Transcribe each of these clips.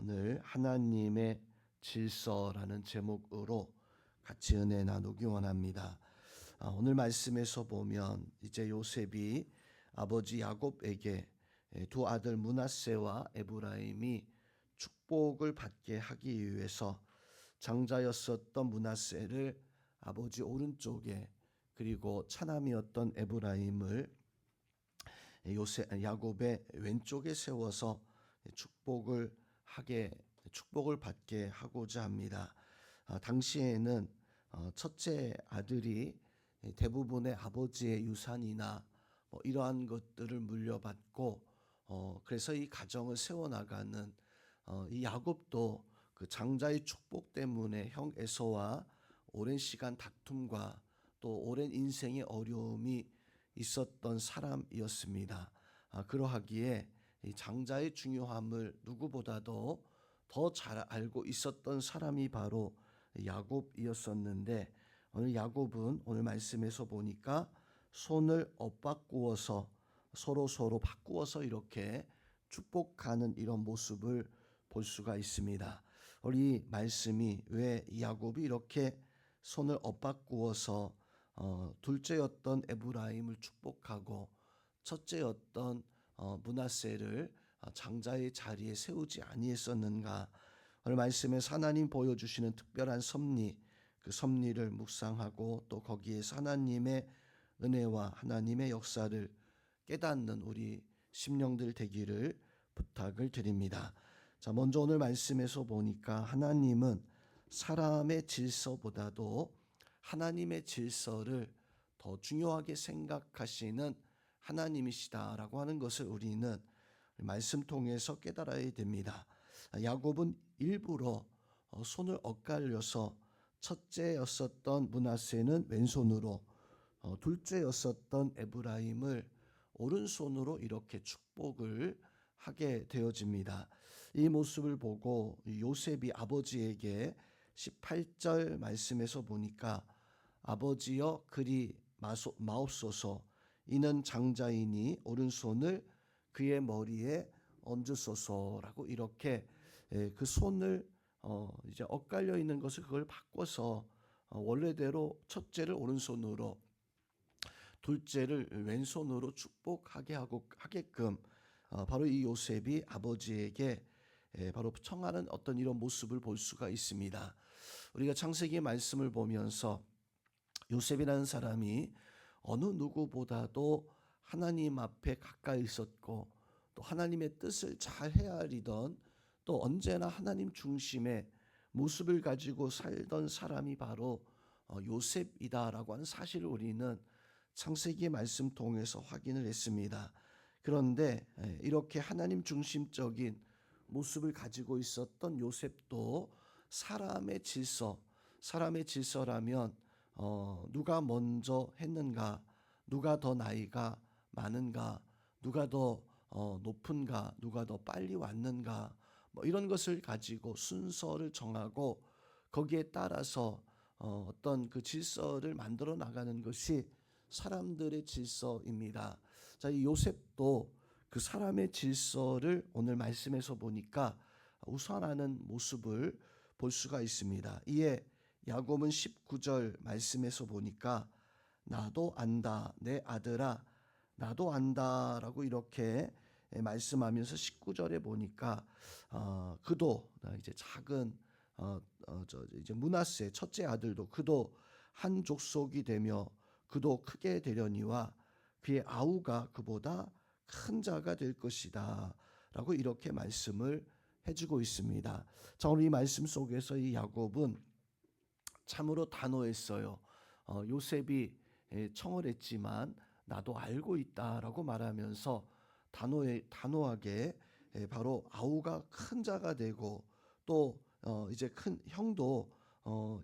오늘 하나님의 질서라는 제목으로 같이 은혜 나누기 원합니다. 오늘 말씀에서 보면 이제 요셉이 아버지 야곱에게 두 아들 므낫세와 에브라임이 축복을 받게 하기 위해서 장자였었던 므낫세를 아버지 오른쪽에, 그리고 차남이었던 에브라임을 야곱의 왼쪽에 세워서 축복을 받게 하고자 합니다. 당시에는 첫째 아들이 대부분의 아버지의 유산이나 이러한 것들을 물려받고, 그래서 이 가정을 세워나가는 이 야곱도 그 장자의 축복 때문에 형 에서와 오랜 시간 다툼과 또 오랜 인생의 어려움이 있었던 사람이었습니다. 그러하기에 이 장자의 중요함을 누구보다도 더 잘 알고 있었던 사람이 바로 야곱이었었는데, 오늘 야곱은 오늘 말씀에서 보니까 손을 엇바꾸어서 서로 바꾸어서 이렇게 축복하는 이런 모습을 볼 수가 있습니다. 우리 말씀이 왜 야곱이 이렇게 손을 엇바꾸어서 둘째였던 에브라임을 축복하고 첫째였던 므낫세를 장자의 자리에 세우지 아니했었는가? 오늘 말씀에서 하나님 보여주시는 특별한 섭리, 그 섭리를 묵상하고 또 거기에서 하나님의 은혜와 하나님의 역사를 깨닫는 우리 심령들 되기를 부탁을 드립니다. 자, 먼저 오늘 말씀에서 보니까 하나님은 사람의 질서보다도 하나님의 질서를 더 중요하게 생각하시는 하나님이시다라고 하는 것을 우리는 말씀 통해서 깨달아야 됩니다. 야곱은 일부러 손을 엇갈려서 첫째였었던 므낫세는 왼손으로, 둘째였었던 에브라임을 오른손으로 이렇게 축복을 하게 되어집니다. 이 모습을 보고 요셉이 아버지에게 18절 말씀에서 보니까 아버지여 그리 마옵소서, 이는 장자이니 오른손을 그의 머리에 얹으소서라고 이렇게 그 손을 이제 엇갈려 있는 것을 그걸 바꿔서 원래대로 첫째를 오른손으로 둘째를 왼손으로 축복하게 하게끔 바로 이 요셉이 아버지에게 바로 청하는 어떤 이런 모습을 볼 수가 있습니다. 우리가 창세기의 말씀을 보면서 요셉이라는 사람이 어느 누구보다도 하나님 앞에 가까이 있었고 또 하나님의 뜻을 잘 헤아리던, 또 언제나 하나님 중심의 모습을 가지고 살던 사람이 바로 요셉이다라고 하는 사실을 우리는 창세기의 말씀 통해서 확인을 했습니다. 그런데 이렇게 하나님 중심적인 모습을 가지고 있었던 요셉도 사람의 질서라면 누가 먼저 했는가, 누가 더 나이가 많은가, 누가 더 높은가, 누가 더 빨리 왔는가, 이런 것을 가지고 순서를 정하고 거기에 따라서 어떤 그 질서를 만들어 나가는 것이 사람들의 질서입니다. 자, 이 요셉도 그 사람의 질서를 오늘 말씀에서 보니까 우선하는 모습을 볼 수가 있습니다. 이에 야곱은 19절 말씀에서 보니까 나도 안다 내 아들아 나도 안다라고 이렇게 말씀하면서 19절에 보니까 그도 이제 작은 이제 므낫세 첫째 아들도 그도 한 족속이 되며 그도 크게 되려니와 그의 아우가 그보다 큰 자가 될 것이다 라고 이렇게 말씀을 해주고 있습니다. 자, 오늘 이 말씀 속에서 이 야곱은 참으로 단호했어요. 요셉이 청을 했지만 나도 알고 있다라고 말하면서 단호하게 바로 아우가 큰 자가 되고 또 이제 큰 형도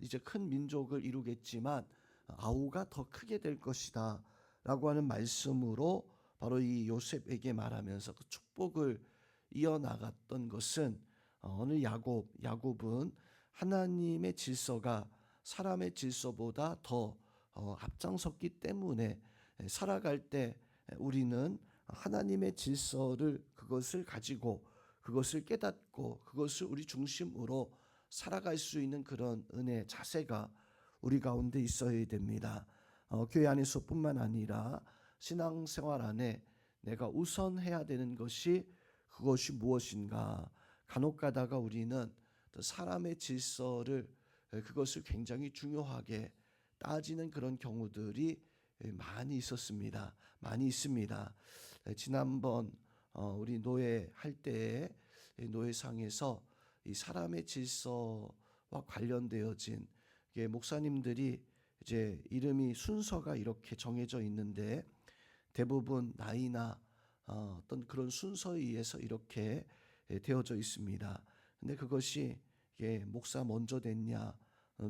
이제 큰 민족을 이루겠지만 아우가 더 크게 될 것이다 라고 하는 말씀으로 바로 이 요셉에게 말하면서 그 축복을 이어나갔던 것은 오늘 야곱은 하나님의 질서가 사람의 질서보다 더 앞장섰기 때문에 살아갈 때 우리는 하나님의 질서를 그것을 가지고 그것을 깨닫고 그것을 우리 중심으로 살아갈 수 있는 그런 은혜 자세가 우리 가운데 있어야 됩니다. 교회 안에서뿐만 아니라 신앙생활 안에 내가 우선 해야 되는 것이 그것이 무엇인가. 간혹 가다가 우리는 사람의 질서를 그것을 굉장히 중요하게 따지는 그런 경우들이 많이 있었습니다. 많이 있습니다. 지난번 우리 노예 할 때에 노예상에서 이 사람의 질서와 관련되어진 목사님들이 이제 이름이 순서가 이렇게 정해져 있는데 대부분 나이나 어떤 그런 순서에 의해서 이렇게 되어져 있습니다. 근데 그것이 목사 먼저 됐냐,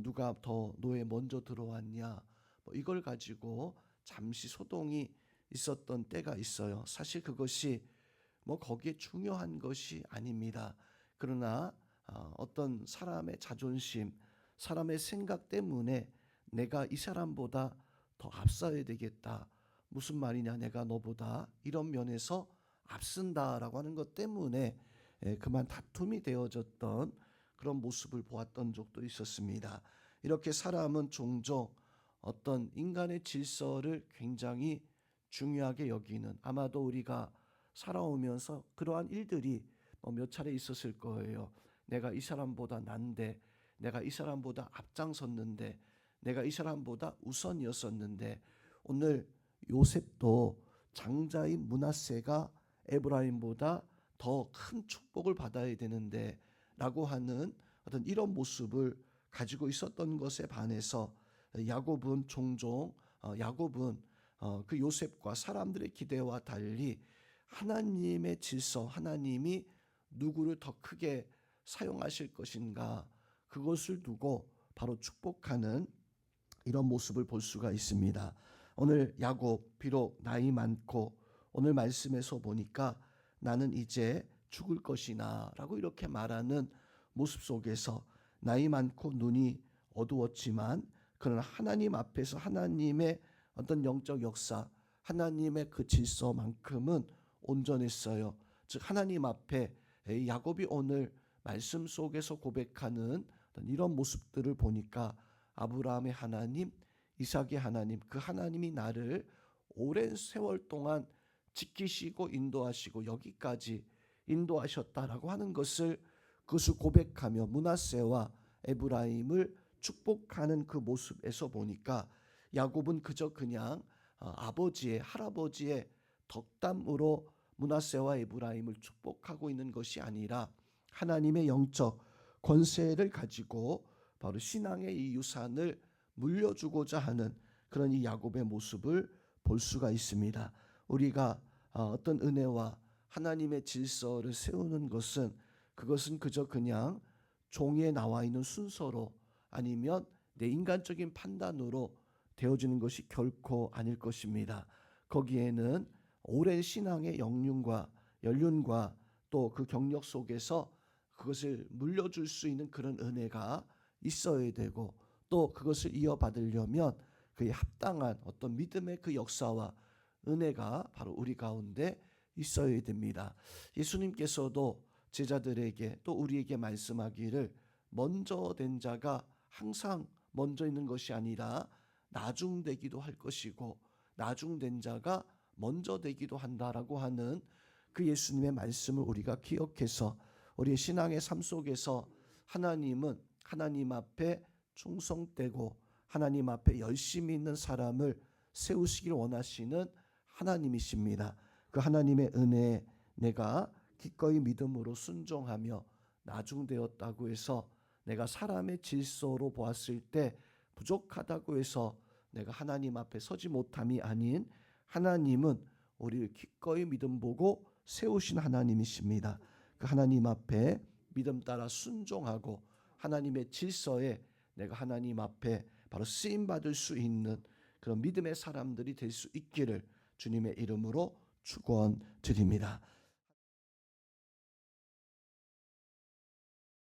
누가 더 노예 먼저 들어왔냐, 뭐 이걸 가지고 잠시 소동이 있었던 때가 있어요. 사실 그것이 뭐 거기에 중요한 것이 아닙니다. 그러나 어떤 사람의 자존심, 사람의 생각 때문에 내가 이 사람보다 더 앞서야 되겠다. 무슨 말이냐, 내가 너보다 이런 면에서 앞선다라고 하는 것 때문에 그만 다툼이 되어졌던 그런 모습을 보았던 적도 있었습니다. 이렇게 사람은 종종 어떤 인간의 질서를 굉장히 중요하게 여기는, 아마도 우리가 살아오면서 그러한 일들이 몇 차례 있었을 거예요. 내가 이 사람보다 난데, 내가 이 사람보다 앞장섰는데, 내가 이 사람보다 우선이었었는데, 오늘 요셉도 장자인 므낫세가 에브라임보다 더 큰 축복을 받아야 되는데 라고 하는 어떤 이런 모습을 가지고 있었던 것에 반해서 야곱은 종종 그 요셉과 사람들의 기대와 달리 하나님의 질서, 하나님이 누구를 더 크게 사용하실 것인가, 그것을 두고 바로 축복하는 이런 모습을 볼 수가 있습니다. 오늘 야곱 비록 나이 많고 오늘 말씀에서 보니까 나는 이제 죽을 것이나 라고 이렇게 말하는 모습 속에서 나이 많고 눈이 어두웠지만 그러나 하나님 앞에서 하나님의 어떤 영적 역사, 하나님의 그 질서만큼은 온전했어요. 즉 하나님 앞에 야곱이 오늘 말씀 속에서 고백하는 이런 모습들을 보니까 아브라함의 하나님, 이삭의 하나님, 그 하나님이 나를 오랜 세월 동안 지키시고 인도하시고 여기까지 인도하셨다라고 하는 것을 그것을 고백하며 므낫세와 에브라임을 축복하는 그 모습에서 보니까 야곱은 그저 그냥 아버지의 할아버지의 덕담으로 므낫세와 에브라임을 축복하고 있는 것이 아니라 하나님의 영적 권세를 가지고 바로 신앙의 이 유산을 물려주고자 하는 그런 이 야곱의 모습을 볼 수가 있습니다. 우리가 어떤 은혜와 하나님의 질서를 세우는 것은 그것은 그저 그냥 종이에 나와 있는 순서로 아니면 내 인간적인 판단으로 되어지는 것이 결코 아닐 것입니다. 거기에는 오랜 신앙의 영륜과 연륜과 또 그 경력 속에서 그것을 물려줄 수 있는 그런 은혜가 있어야 되고 또 그것을 이어받으려면 그에 합당한 어떤 믿음의 그 역사와 은혜가 바로 우리 가운데 있어야 됩니다. 예수님께서도 제자들에게 또 우리에게 말씀하기를 먼저 된 자가 항상 먼저 있는 것이 아니라 나중되기도 할 것이고 나중된 자가 먼저 되기도 한다라고 하는 그 예수님의 말씀을 우리가 기억해서 우리의 신앙의 삶 속에서 하나님은 하나님 앞에 충성되고 하나님 앞에 열심히 있는 사람을 세우시길 원하시는 하나님이십니다. 그 하나님의 은혜에 내가 기꺼이 믿음으로 순종하며 나중되었다고 해서 내가 사람의 질서로 보았을 때 부족하다고 해서 내가 하나님 앞에 서지 못함이 아닌 하나님은 우리를 기꺼이 믿음 보고 세우신 하나님이십니다. 그 하나님 앞에 믿음 따라 순종하고 하나님의 질서에 내가 하나님 앞에 바로 쓰임 받을 수 있는 그런 믿음의 사람들이 될 수 있기를 주님의 이름으로 축원드립니다.